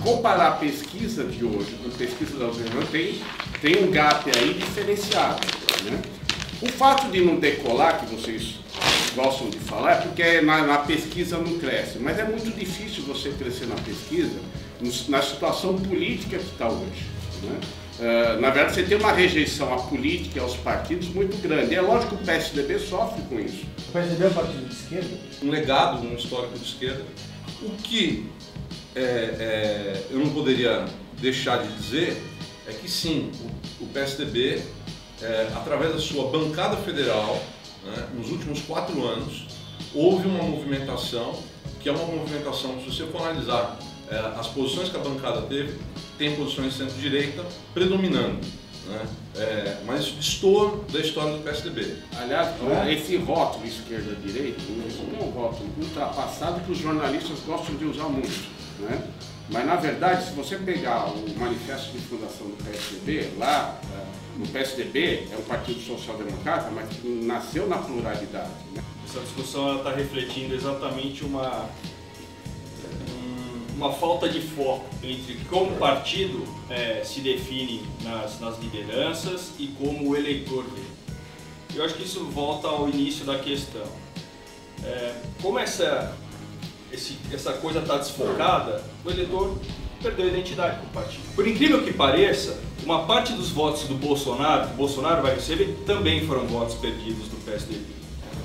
comparar a pesquisa de hoje com a pesquisa da outra semana, tem um gap aí diferenciado, né? O fato de não decolar, que vocês gostam de falar, é porque na pesquisa não cresce, mas é muito difícil você crescer na pesquisa na situação política que está hoje, né? Na verdade, você tem uma rejeição à política e aos partidos muito grande. É lógico que o PSDB sofre com isso. O PSDB é um partido de esquerda? Um legado, um histórico de esquerda. O que eu não poderia deixar de dizer é que sim, o PSDB, através da sua bancada federal, né, nos últimos 4 anos, houve uma movimentação, que é uma movimentação, se você for analisar as posições que a bancada teve, tem posições de centro-direita predominando, né? Mas isso destoa da história do PSDB. Aliás, esse rótulo esquerda-direita, isso não é um rótulo ultrapassado que os jornalistas gostam de usar muito, né? Mas, na verdade, se você pegar o manifesto de fundação do PSDB, lá no PSDB é um partido social-democrata, mas que nasceu na pluralidade, né? Essa discussão está refletindo exatamente uma falta de foco entre como o partido se define nas lideranças e como o eleitor vê. Eu acho que isso volta ao início da questão. Como essa coisa está desfocada, o eleitor perdeu a identidade com o partido. Por incrível que pareça, uma parte dos votos do Bolsonaro, que o Bolsonaro vai receber, também foram votos perdidos do PSDB.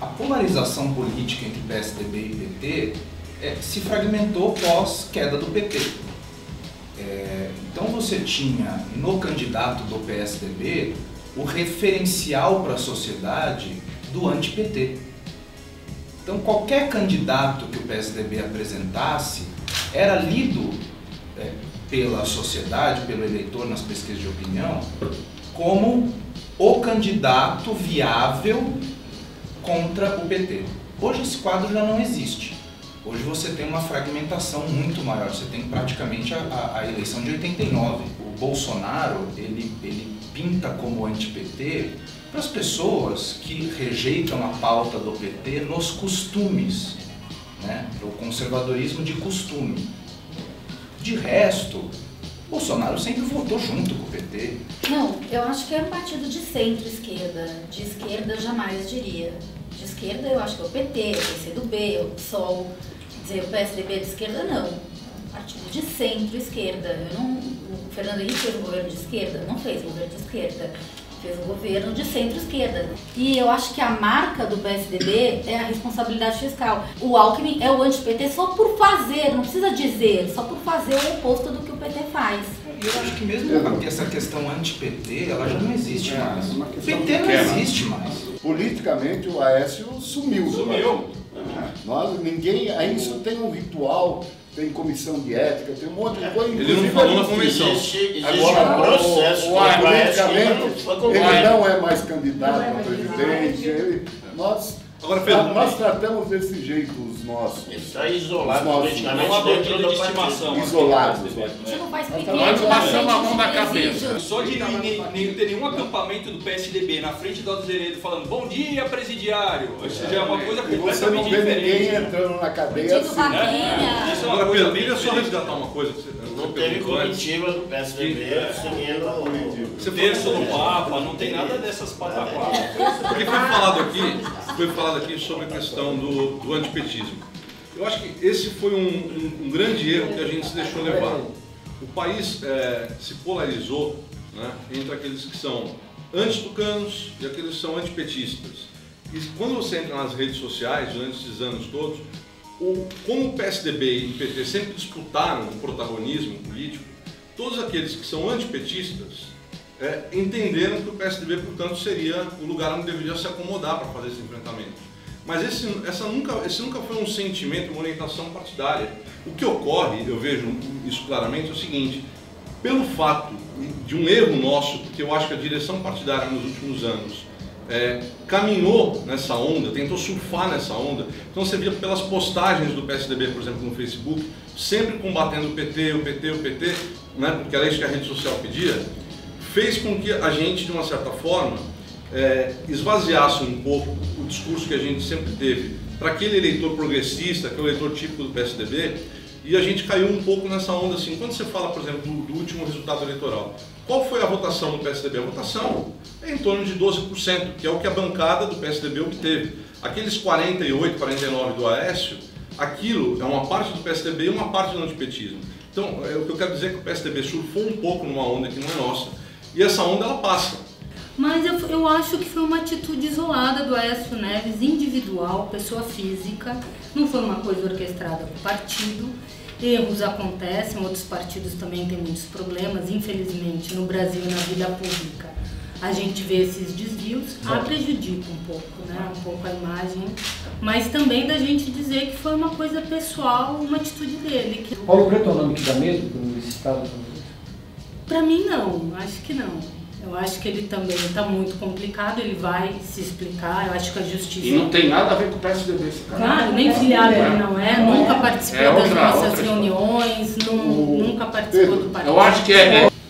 A polarização política entre PSDB e PT se fragmentou pós queda do PT. Então você tinha no candidato do PSDB o referencial para a sociedade do anti-PT. Então qualquer candidato que o PSDB apresentasse era lido pela sociedade, pelo eleitor nas pesquisas de opinião, como o candidato viável contra o PT. Hoje esse quadro já não existe. Hoje você tem uma fragmentação muito maior, você tem praticamente a eleição de 89. O Bolsonaro, ele pinta como anti-PT para as pessoas que rejeitam a pauta do PT nos costumes, né? O conservadorismo de costume. De resto, Bolsonaro sempre votou junto com o PT. Não, eu acho que é um partido de centro-esquerda. De esquerda eu jamais diria. De esquerda eu acho que é o PT, o PCdoB, o PSOL. Dizer o PSDB de esquerda, não. Um partido de centro-esquerda. O Fernando Henrique fez um governo de esquerda? Não fez um governo de esquerda. Fez um governo de centro-esquerda. E eu acho que a marca do PSDB é a responsabilidade fiscal. O Alckmin é o anti-PT só por fazer, não precisa dizer, só por fazer o oposto do que o PT faz. E eu acho que mesmo essa questão anti-PT, ela já não existe mais. O PT não existe mais. Politicamente o Aécio sumiu. Ninguém, aí isso tem um ritual, tem comissão de ética, tem um monte de coisa. Ele não falou na comissão. Agora, politicamente, ele não é mais candidato a presidente. Nós tratamos desse jeito os nossos. Ele está isolado politicamente não dentro do estimação. Isolados. Você não faz piquete, Nós passamos a mão na cabeça. Só de não ter nenhum acampamento do PSDB na frente do Azeredo falando bom dia, presidiário. Isso já é uma coisa E você não completamente vê ninguém diferente. entrando na cadeia assim. Isso é uma Agora, coisa Pedro, bem queria só diferente. resgatar uma coisa que você Não teve comitiva do PSDB seguindo O terço do Papa, não tem nada dessas pataquadas. Porque foi falado aqui sobre a questão do antipetismo. Eu acho que esse foi um grande erro que a gente se deixou levar. O país se polarizou, né, entre aqueles que são antitucanos e aqueles que são antipetistas. E quando você entra nas redes sociais, durante esses anos todos, como o PSDB e o PT sempre disputaram o protagonismo político, todos aqueles que são antipetistas entenderam que o PSDB, portanto, seria o lugar onde deveria se acomodar para fazer esse enfrentamento. Mas esse nunca foi um sentimento, uma orientação partidária. O que ocorre, eu vejo isso claramente, é o seguinte: pelo fato de um erro nosso, porque eu acho que a direção partidária nos últimos anos caminhou nessa onda, tentou surfar nessa onda. Então você via pelas postagens do PSDB, por exemplo, no Facebook, sempre combatendo o PT, né, porque era isso que a rede social pedia, fez com que a gente, de uma certa forma, esvaziasse um pouco o discurso que a gente sempre teve para aquele eleitor progressista, que é o eleitor típico do PSDB, e a gente caiu um pouco nessa onda assim. Quando você fala, por exemplo, do último resultado eleitoral, qual foi a votação do PSDB? A votação é em torno de 12%, que é o que a bancada do PSDB obteve. Aqueles 48, 49 do Aécio, aquilo é uma parte do PSDB e uma parte do antipetismo. Então, o que eu quero dizer é que o PSDB surfou um pouco numa onda que não é nossa, e essa onda ela passa. Mas eu acho que foi uma atitude isolada do Aécio Neves, individual, pessoa física, não foi uma coisa orquestrada com o partido. Erros acontecem, outros partidos também têm muitos problemas, infelizmente, no Brasil e na vida pública. A gente vê esses desvios, prejudica um pouco, né? Um pouco a imagem, mas também da gente dizer que foi uma coisa pessoal, uma atitude dele. Paulo Preto é o nome que dá medo nesse estado? Para mim não, acho que não. Eu acho que ele também está muito complicado, ele vai se explicar, eu acho que a justiça... E não tem nada a ver com o PSDB esse cara. Claro, nem filiado ele não é, nunca participou das nossas reuniões, nunca participou do partido. Eu acho que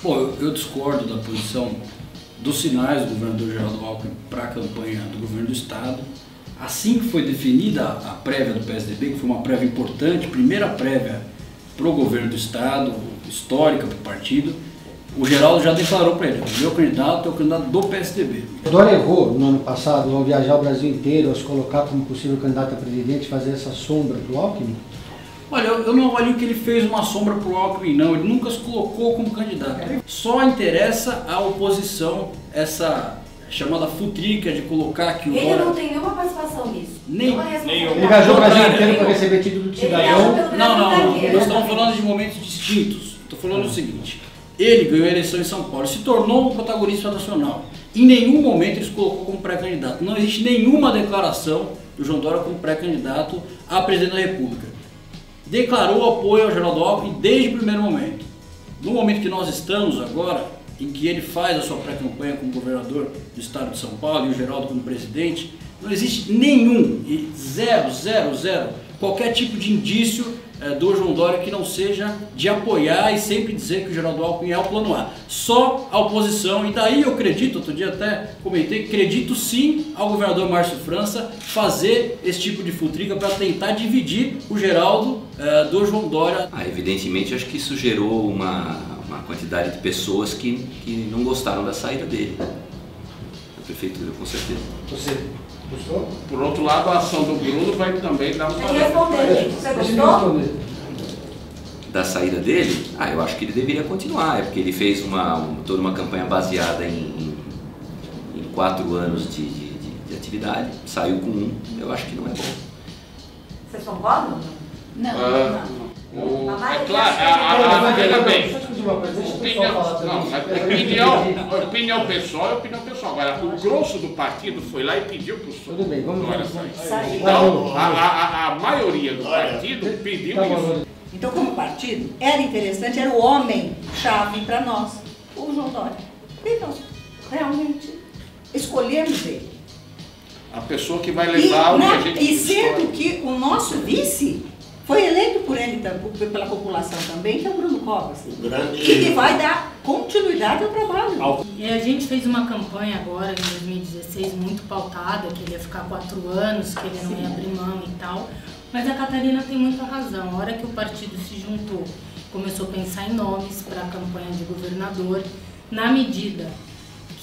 Bom, eu discordo da posição dos sinais do governador Geraldo Alckmin para a campanha do governo do Estado. Assim que foi definida a prévia do PSDB, que foi uma prévia importante, primeira prévia para o governo do Estado, histórica para o partido, o Geraldo já declarou para ele: o meu candidato é o candidato do PSDB. O Dória errou no ano passado ao viajar o Brasil inteiro, ao se colocar como possível candidato a presidente, fazer essa sombra para o Alckmin? Olha, eu não avalio que ele fez uma sombra para o Alckmin, não. Ele nunca se colocou como candidato. Só interessa à oposição essa chamada futrica de colocar que o Dória... Ele não tem nenhuma participação nisso. Nenhuma. Ele viajou o Brasil inteiro para receber título de cidadão. Não. Nós estamos falando de momentos distintos. Estou falando o seguinte: ele ganhou a eleição em São Paulo, se tornou um protagonista nacional. Em nenhum momento ele se colocou como pré-candidato. Não existe nenhuma declaração do João Dória como pré-candidato a presidente da República. Declarou apoio ao Geraldo Alckmin desde o primeiro momento. No momento que nós estamos agora, em que ele faz a sua pré-campanha como governador do estado de São Paulo e o Geraldo como presidente, não existe nenhum, e zero, qualquer tipo de indício do João Dória que não seja de apoiar e sempre dizer que o Geraldo Alckmin é o plano A. Só a oposição, e daí eu acredito, outro dia até comentei, acredito sim ao governador Márcio França fazer esse tipo de futrica para tentar dividir o Geraldo do João Dória. Evidentemente, acho que isso gerou uma quantidade de pessoas que não gostaram da saída dele. A prefeitura, com certeza. Você gostou? Por outro lado, a ação do Bruno vai também dar um... Você gostou? Da saída dele? Eu acho que ele deveria continuar, porque ele fez toda uma campanha baseada em 4 anos de atividade, saiu com 1, eu acho que não é bom. Vocês concordam? Não. É claro, veja bem, opinião pessoal é opinião pessoal. Agora, o grosso do partido foi lá e pediu para o senhor. Tudo bem, vamos sair. Então, a maioria do partido pediu isso. Então, como partido, era interessante, era o homem-chave para nós, o João Dória. E nós realmente escolhemos ele. A pessoa que vai levar o que a gente... E sendo que o nosso vice foi eleito por ele, pela população também, que é o Bruno Covas, que vai dar continuidade ao trabalho. E a gente fez uma campanha agora, em 2016, muito pautada, que ele ia ficar 4 anos, que ele não ia abrir mão e tal. Mas a Catarina tem muita razão. A hora que o partido se juntou, começou a pensar em nomes para a campanha de governador, na medida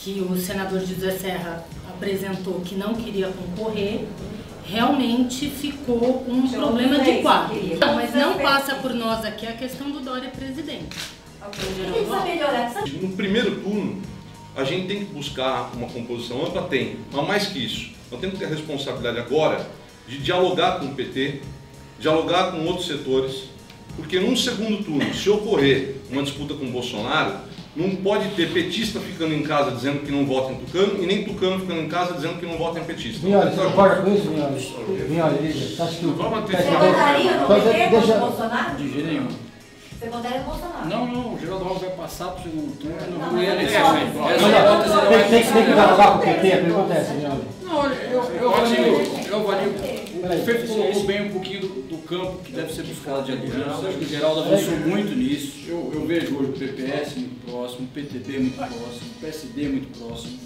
que o senador José Serra apresentou que não queria concorrer, realmente ficou um problema de quadro. Mas não passa por nós aqui a questão do Dória presidente. No primeiro turno, a gente tem que buscar uma composição ampla, mas mais que isso, nós temos que ter a responsabilidade agora de dialogar com o PT, dialogar com outros setores, porque num segundo turno, se ocorrer uma disputa com o Bolsonaro, não pode ter petista ficando em casa dizendo que não vota em tucano e nem tucano ficando em casa dizendo que não vota em petista. Vinholi, você concorda com isso, Vinholi? Você acha que... Você votaria no PT contra o Bolsonaro? De jeito nenhum. Você votaria no Bolsonaro? Não, o Geraldo Alckmin vai passar para o segundo turno e não vai eleição. Tem que dialogar com o PT, a pergunta é essa, Vinholi. Não, eu avalio. O prefeito colocou bem um pouquinho do campo que deve ser buscado de aliança. Acho que o Geraldo avançou muito nisso. Eu vejo hoje o PPS muito próximo, o PTB muito próximo, o PSD muito próximo.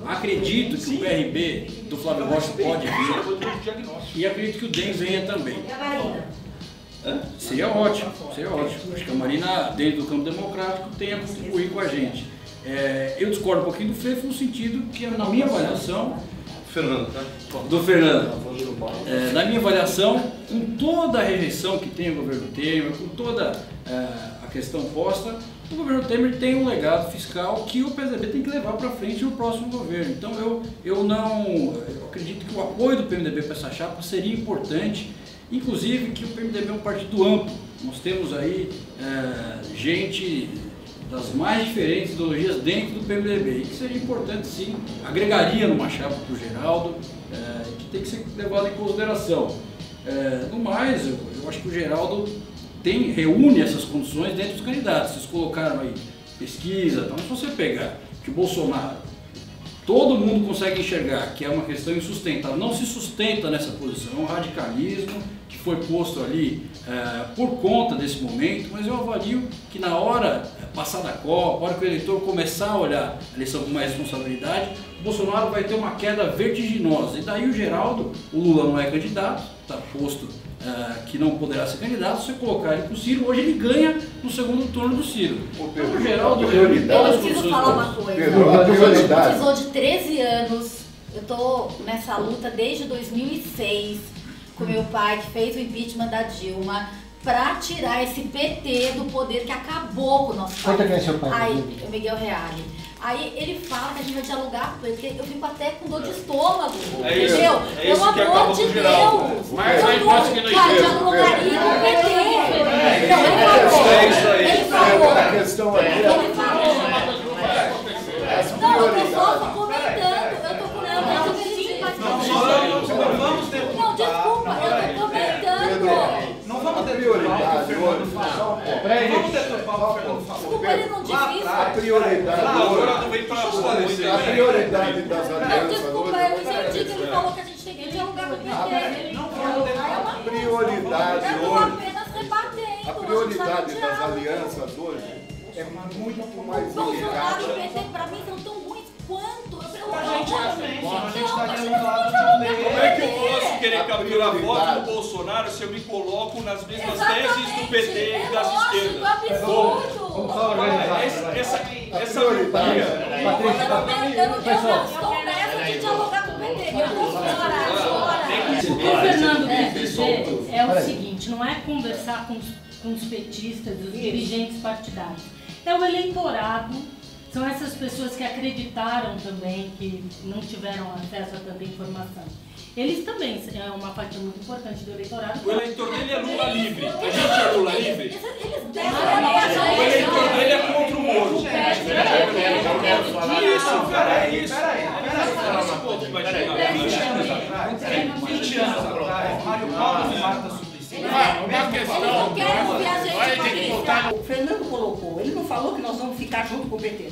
Acredito que o PRB do Flávio Rocha pode vir. E acredito que o DEM venha também. Seria ótimo, seria ótimo. Acho que a Marina, dentro do campo democrático, tem a contribuir com a gente. Eu discordo um pouquinho do Fefe no sentido que, na minha avaliação... Fernando, tá? Do Fernando. Na minha avaliação, com toda a rejeição que tem o governo Temer, com toda a questão posta, o governo Temer tem um legado fiscal que o PSDB tem que levar para frente no próximo governo. Então eu acredito que o apoio do PMDB para essa chapa seria importante, inclusive que o PMDB é um partido amplo. Nós temos aí gente das mais diferentes ideologias dentro do PMDB, e que seria importante sim, agregaria numa chapa para o Geraldo, que tem que ser levado em consideração. No mais, eu acho que o Geraldo reúne essas condições dentro dos candidatos. Vocês colocaram aí pesquisa, então se você pegar que o Bolsonaro, todo mundo consegue enxergar que é uma questão insustentável, não se sustenta nessa posição, é um radicalismo que foi posto ali por conta desse momento, mas eu avalio que na hora passada a Copa, a hora que o eleitor começar a olhar a eleição com mais responsabilidade, o Bolsonaro vai ter uma queda vertiginosa. E daí o Geraldo, o Lula não é candidato, está posto que não poderá ser candidato, se colocar ele para o Ciro, hoje ele ganha no segundo turno do Ciro. Então, o Geraldo... Eu preciso falar uma coisa. Precisou de 13 anos, eu estou nessa luta desde 2006, com meu pai que fez o impeachment da Dilma, para tirar esse PT do poder que acabou com o nosso país. Quanto é seu pai? Aí, o Miguel Reale. Aí ele fala que a gente vai dialogar, porque eu fico até com dor de estômago, entendeu? Pelo amor de Deus! Mas aí pode que não dialogaria com o PT. Ele falou. A questão aqui é... Não, eu tô só comentando, eu tô comentando que ele diz. Não vamos ter... Não, desculpa, eu tô comentando. Não vamos ter prioridade hoje. Vamos deturpar o Fernando falou. Desculpa, ele não disse isso. A prioridade hoje. A prioridade das alianças desculpa, hoje. eu entendi que ele falou que a gente tem que dialogar com o PT. Não vamos ter A prioridade Eu tô hoje. apenas rebatendo. A prioridade das alianças hoje é muito mais Bolsonaro e delicada. o PT, pra mim, são tão ruins quanto. A gente está Não, querendo lado de Como é que eu posso querer capturar voto do Bolsonaro se eu me coloco nas mesmas teses do PT e das esquerdas? Absurdo! Essa briga. Eu não estou nessa de dialogar com o PT. Eu tô fora. O que o Fernando quer dizer é o seguinte, não é conversar com os petistas, os dirigentes partidários. É o eleitorado, são essas pessoas que acreditaram também, que não tiveram acesso a tanta informação. Eles também é uma fatia muito importante do eleitorado. O eleitor dele é Lula livre. A gente é Lula livre? O eleitor dele é contra o Moro. Isso, O Fernando colocou, ele não falou que nós vamos ficar junto com o PT.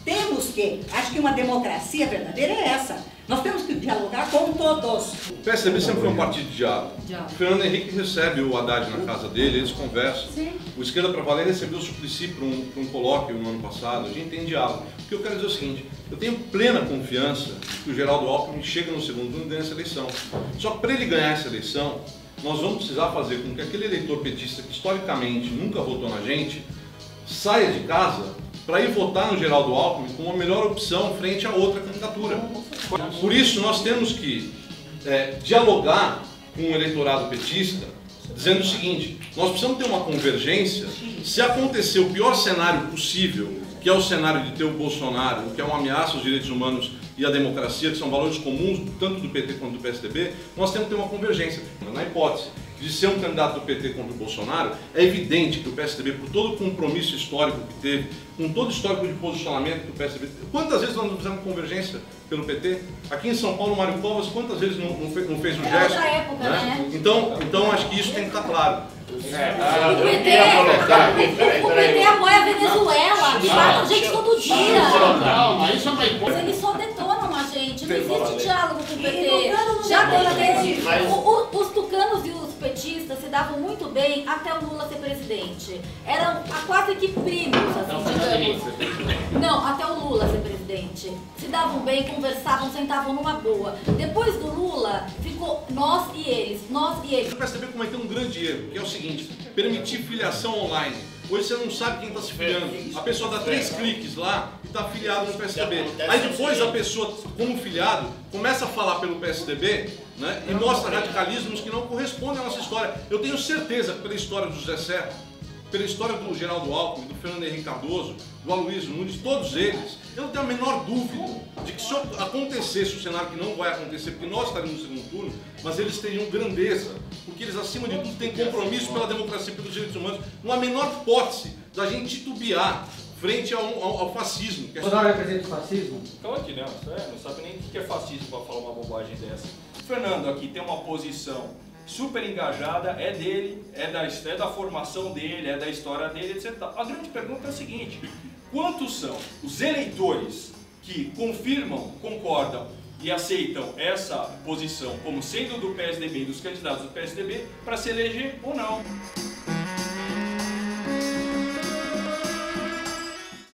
Temos que, acho que uma democracia verdadeira é essa. Nós temos que dialogar com todos. O PSDB sempre foi um partido de diálogo. O Fernando Henrique recebe o Haddad na casa dele, eles conversam. Sim. O Esquerda para Valer recebeu o Suplicy para um colóquio no ano passado. A gente tem diálogo. O que eu quero dizer é o seguinte, eu tenho plena confiança que o Geraldo Alckmin chega no segundo turno e ganha essa eleição. Só que para ele ganhar essa eleição, nós vamos precisar fazer com que aquele eleitor petista que historicamente nunca votou na gente, saia de casa para ir votar no Geraldo Alckmin como a melhor opção frente a outra candidatura. Por isso, nós temos que dialogar com o eleitorado petista, dizendo o seguinte, nós precisamos ter uma convergência. Se acontecer o pior cenário possível, que é o cenário de ter o Bolsonaro, que é uma ameaça aos direitos humanos e à democracia, que são valores comuns tanto do PT quanto do PSDB, nós temos que ter uma convergência. Na hipótese de ser um candidato do PT contra o Bolsonaro, é evidente que o PSDB, por todo o compromisso histórico que teve, com todo o histórico de posicionamento que o PSDB... Quantas vezes nós não fizemos convergência pelo PT? Aqui em São Paulo, Mário Covas, quantas vezes não fez um gesto? outra época, né? Então, acho que isso tem que estar claro. O PT apoia a Venezuela, mata a gente todo dia. Mas eles só detonam a gente, não existe diálogo com o PT. Já teve. Os tucanos e os petistas se davam muito bem até o Lula ser presidente. Eram quase que primos, assim, digamos. Não, até o Lula ser presidente. Se davam bem, conversavam, sentavam numa boa. Depois do Lula, ficou nós e eles, nós e eles. O PSDB cometeu um grande erro, que é o seguinte, permitir filiação online. Hoje você não sabe quem está se filiando. A pessoa dá 3 cliques lá e está afiliado no PSDB. Aí depois a pessoa, como filiado, começa a falar pelo PSDB, né, e mostra radicalismos que não correspondem à nossa história. Eu tenho certeza que pela história do José Serra, pela história do Geraldo Alckmin, do Fernando Henrique Cardoso, do Aloysio Nunes, todos eles, eu não tenho a menor dúvida de que se acontecesse o cenário que não vai acontecer, porque nós estaremos no segundo turno, mas eles teriam grandeza, porque eles, acima de tudo, têm compromisso pela democracia e pelos direitos humanos. Não há a menor hipótese da gente titubear frente ao fascismo. O senhor representa o fascismo? Claro que não, não sabe nem o que é fascismo para falar uma bobagem dessa. O Fernando aqui tem uma posição super engajada, é dele, é da formação dele, é da história dele, etc. A grande pergunta é a seguinte: quantos são os eleitores que confirmam, concordam e aceitam essa posição como sendo do PSDB e dos candidatos do PSDB para se eleger ou não?